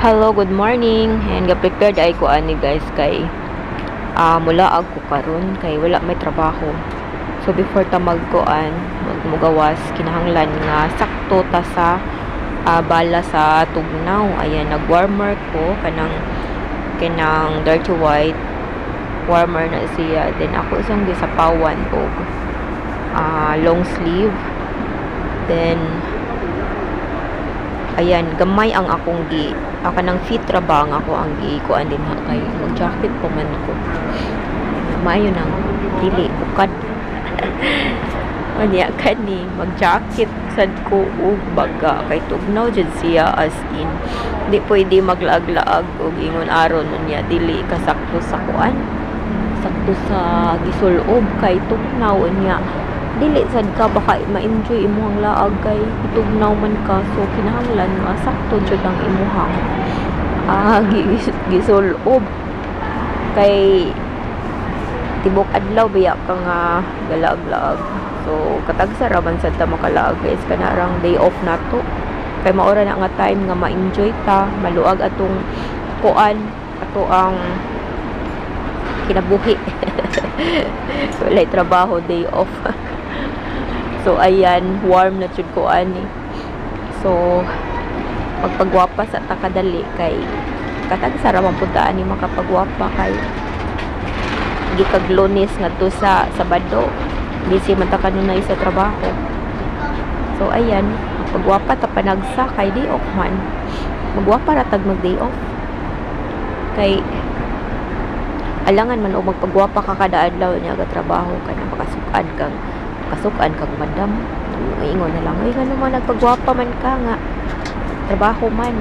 Hello, good morning. And ga-prepared ay ko ani guys kay mula ko karon kay wala may trabaho. So before ta magkuan, magmugawas kinahanglan nga sakto ta sa bala sa tugnaw. Ayan, nag-warmer ko kanang dirty white warmer na siya. Then ako isang gisapawan og long sleeve. Then ayan, gamay ang akong nang fit ra ba ang ako ang kuan din ha kay mag-jacket pa man ko. Maayo nang dili ukad. Anya kani mag-jacket sad ko og baga kay tugnaw jud siya as in. Di pwede maglaag-laag og ingon aron unya dili kasakto sa kuan. Sakto sa gisulob kay tugnaw unya. Dili sad ka baka ma-enjoy imuhang laag kay tugnaw man ka, so kinahanglan nga sakto jud ang imuhang gisulob kay tibok adlaw biya ka nga galaag-laag. So katag saraman sad ta makalaag guys, kanarang day off nato kay maora na nga time nga ma-enjoy ta, maluag atong kuan ato ang kinabuhi. Walay trabaho, day off. So ayan, warm na jud ko ani. So magpagwapa sa takadali kay katag sara man pud ani makapagwapa kay gikag Lunes ngadto sa Sabado. Busy man ta kanunay sa trabaho. So ayan, pagwapa ta panagsa kay day off man. Magwapa ra tag mag day off. Kay alangan man og magpagwapa ka kada adlaw nya ga trabaho kana makasukan kang madam. Ingon na lang, ay gano man nagpagwapa man ka nga trabaho man.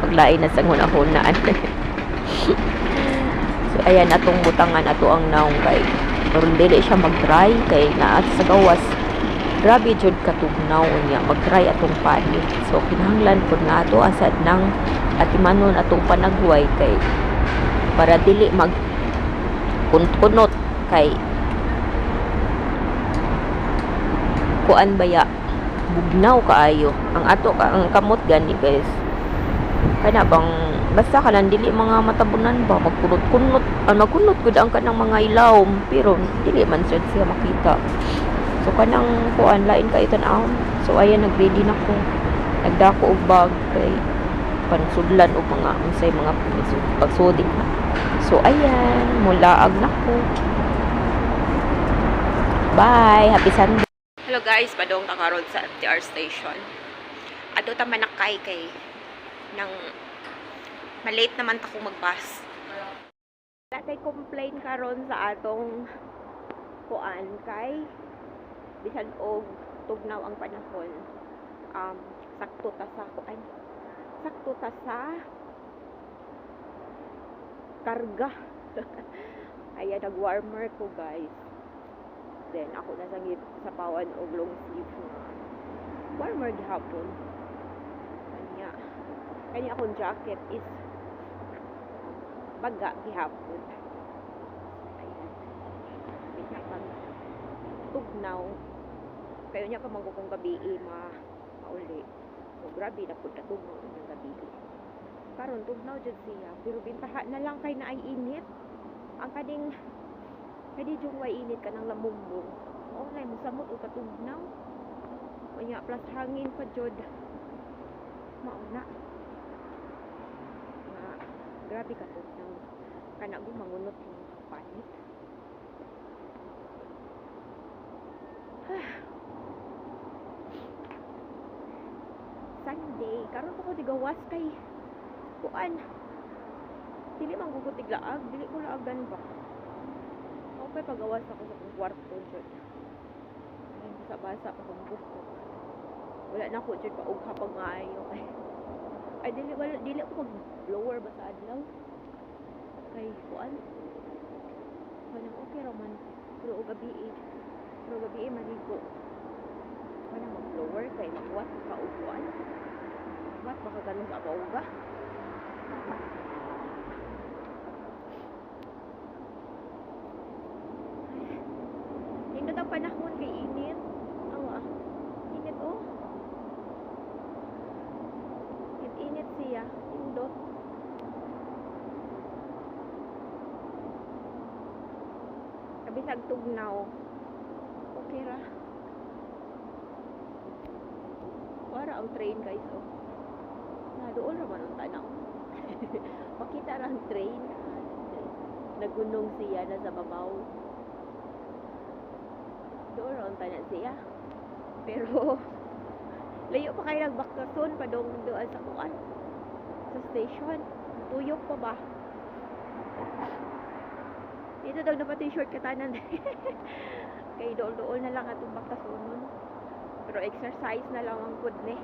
Paglain na sa hunahunaan. So ayan, atong butangan ato ang naong kay karon dili siya mag-dry kay naa sa gawas grabe jud katugnaw niya mag-dry atong panit. So kinahanglan pud nga ato asad nang atimanon atong panagway kay para dili mag kunot kay kuan baya bugnaw kaayo ang ato ang kamot gani guys, kana bang basta kanang dili mga matabunan ba magkunot-kunot magkunot gud ang kanang mga ilawom pero dili man sad siya makita. So kanang kuan lain kay tan-aw. So ayan, nag-ready na ko, nagdako og bag kay pansudlan og mga unsay mga pagsudi na. So ayan, mulaag na ko. Bye, happy Sunday. Hello guys, padong ta karon sa MTR station. Ato ta manakay kay nang malate naman ta kung magbus. Wala tay complain karon sa atong kuan kay bisan og tugnaw ang panahon. Sakto ta sa kuan. Sakto ta sa karga. Ayan, nag-warmer ko guys. Then ako na sangit sa pawan og long sleeve na warmer gihapon. Kanya akong jacket is baga gihapon. Ayan. Bisa pag tugnaw kayo niya ka magukong gabi mauli. So grabe na pud tugnaw ng gabi. Karon tugnaw jud siya pero bintaha na lang kay naay init. Ang kading kadi jung way init ka ng lamumbong. Online mo samot o katugnaw. Kanya plus hangin pa jud. Mauna. Nga grabe ka tugnaw. Kana go mangunot ng panit. Sunday, karon ko tigawas kay kuan. Dili man gugod tiglaag, dili ko laagan ba. Okay, pagawas ako sa kong kwarto jud. Ayun, basa-basa pa kong buko. Wala na ko jud paug hapag maayo. Ay dili ko mag-blower ba sa adlaw. Kay kuan. Kanang okay ra man. Pero gabi maligo. Kanang mag-blower kay magwat ka og kuan. Wat baka ganun sa pauga. Init ang panahon kay init. Awa. Init oh. Init siya. Indo. bisag tugnaw. Okay ra. Wala ang train guys, oh. Doon naman ang tanaw. Makita ra ang train. Nagunong siya na sa babaw. Doon ang tanaw siya. Pero layo pa kayo nagbakasyon pa doon sa kuan. Sa station. Tuyok pa ba? Dito daw na pati short katanan. Kay dool-dool na lang atong bakasyon nun. Pero exercise na lang ang good ni.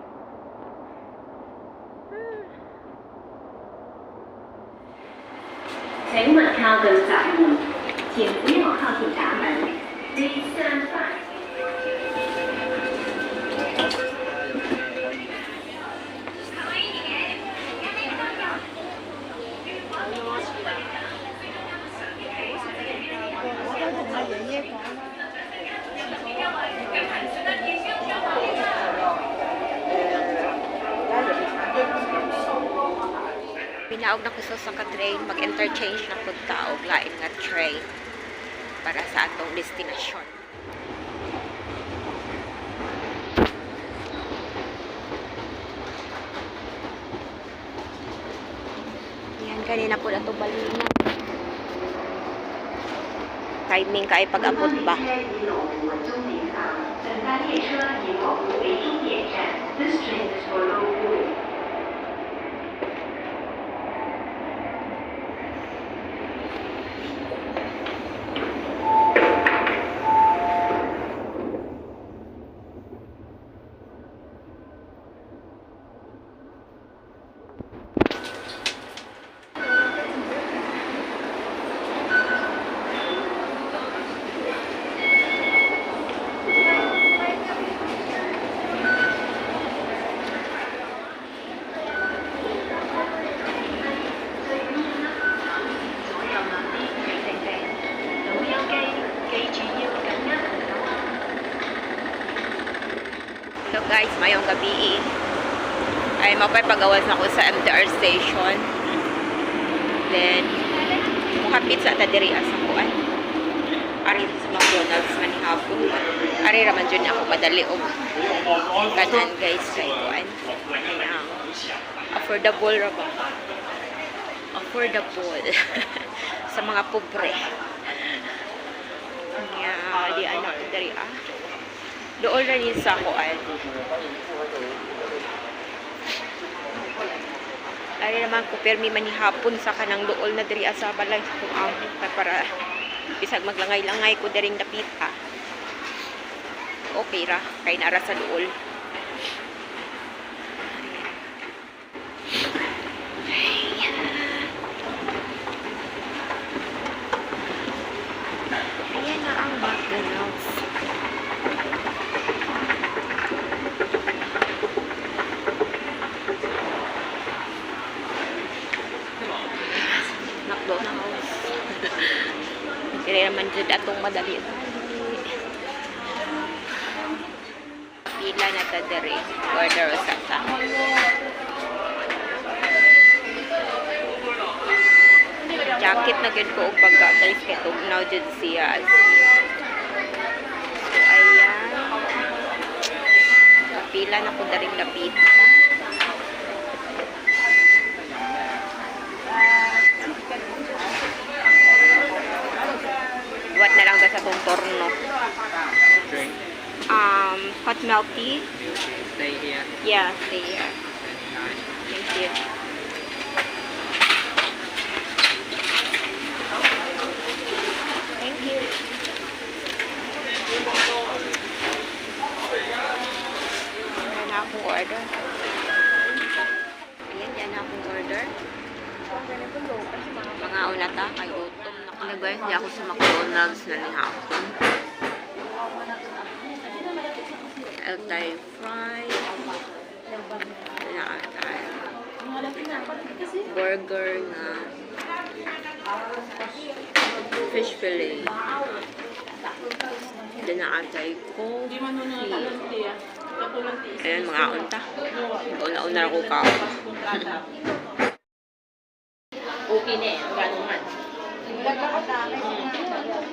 请勿靠近闸门，请不要靠近闸门。Please stand back. Pinaog na ko sa ka-train, mag-interchange na po taog lain nga train para sa atong destinasyon. Yan, kanina po na ito balina. Timing ka ay pag-abot ba? This train is for local. So guys, mayong gabi ay mapapagawas na ko sa MTR station. Then mukapit sa tadiri sa kuan. Ari sa McDonald's man hapon. Ari raman dyan ako madali og kanan guys kay kuan. Kaya affordable ra ba? Affordable sa mga pobre. Kaya di ano dari doon na rin sa kuan. Ari naman ko permi manihapon sa kanang dool na diri sa balay kung para bisag maglangay-langay ko diring dapita. Okay ra kay nara sa dool. Ayan na ang McDonald's. McDonald's. Kaya naman dyan atong madali. Pila na ta dere. Order sa ta. Jacket na gyud ko og pagka guys kay tugnaw jud siya. So ayan. Pila na ko daring lapita. What na lang ba sa contorno? Drink. Hot milk tea. Stay here. Yeah, stay here. Nice. Thank you. Thank you. Yan na akong order. Yan na akong order. Mga una ta, kay gutom na ko. Guys, di ako sa McDonald's na ni hapon. Eltay fry. Burger na fish fillet. Then naatay coffee. Ayan mga unta. Una-una ako kao. Okay na eh, gano'n man.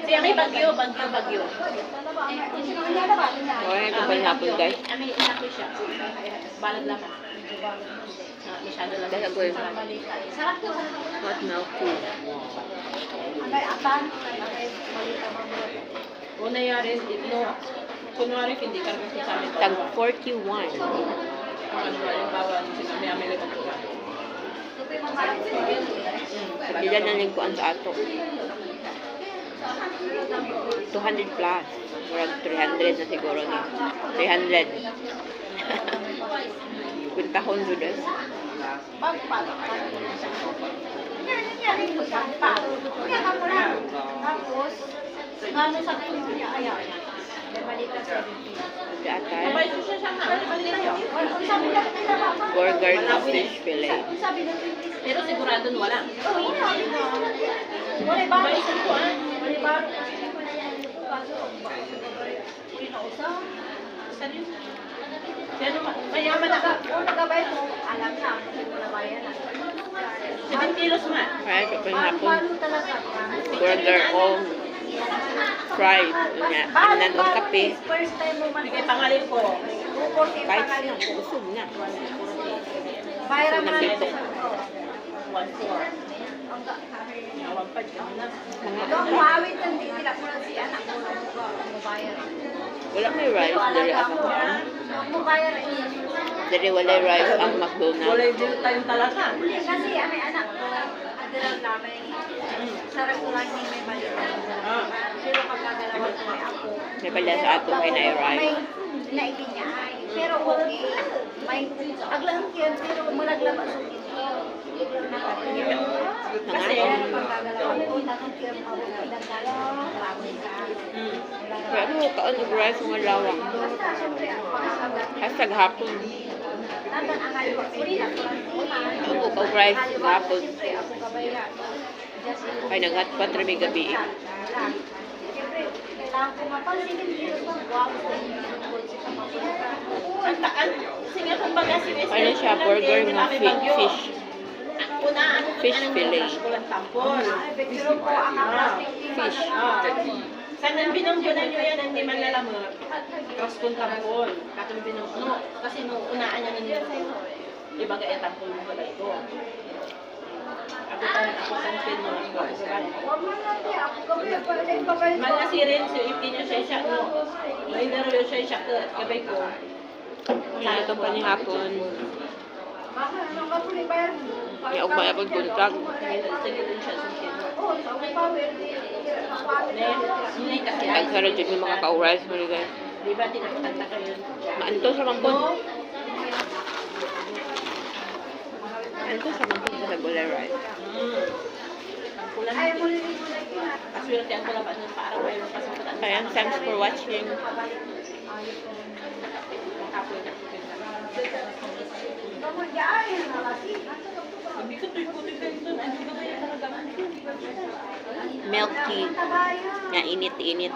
Siya may bagyo. Okay, kapag hapon guys. May inako siya. Balag lang. Masyado lang. Dahil ako yung Sarap to. hot milk tea. Kung nangyari, ito, kunwari hindi ka rin sa amin. Tag 41. Kung ano ba yung bawal, may amili ko po. Pagdila na lingkuan sa ato. 200 plus. Murag 300 na siguro ni. 300. Kuntahon judas. Atay. Sabay ko siya na. Balik tayo. Burger na fish fillet. Pero sigurado wala. Sabay ko Seryoso. Pero mayaman na ka. 7 kilos ma. Kaya kapag hapon. Burger o fried. Anan o kape. Bigay pangalan ko. Kahit siya. Busog na. Bayram So, na nandito. 1-4. Nawag pa dyan na. Doon mawit ng titila ko lang si anak ko na mubayar. Wala may rice. Dali ako ko. Mubayar Dali wala rice ang Wala McDonald's. din tayong talaga. kasi may anak ko, adilang namin. Sarap ko lang may mali. Pero pagkagalawan ko may ako. May pala sa ato kay na rice. May naipin niya ay. Pero okay. May aglang yan, pero malaglabas yung ito. Kasi pagkagalawan ko, takong kiyang mawag Pero kaon og rice nga lawang. Hashtag hapon. Ako og rice hapon. Ay naghat 4 may gabi. Ang taan. Sige, kumbaga, Ano siya? Burger nga fish. Una, Fish fillet. kulang tampon. Fish. Sana binunggunan nyo yan, hindi man lalamot. Tapos kung tampon. Katong binunggunan. Kasi nung unaan niya ninyo. Iba kaya tampon mo pala ito. Ako tansin mo. Mga si Ren, si Ipin niya siya no. May naro siya kabay ko. Kaya ito pa ni hapon. Kaya og may apod buntag. Sige din siya sa kin. Hindi kasi ay. Nagsara dyan yung mga ka-rice mo rin guys. Di ba tinakanta kayo? Maanto sa mampon. Maanto sa mampon sa gulay rice. Kulang. Kaswerte ang kulaban ng para may pasok. Kaya thanks for watching. Hindi ko tuloy-tuloy kayo doon. Ano ba kaya talaga? Milk tea. Na init-init.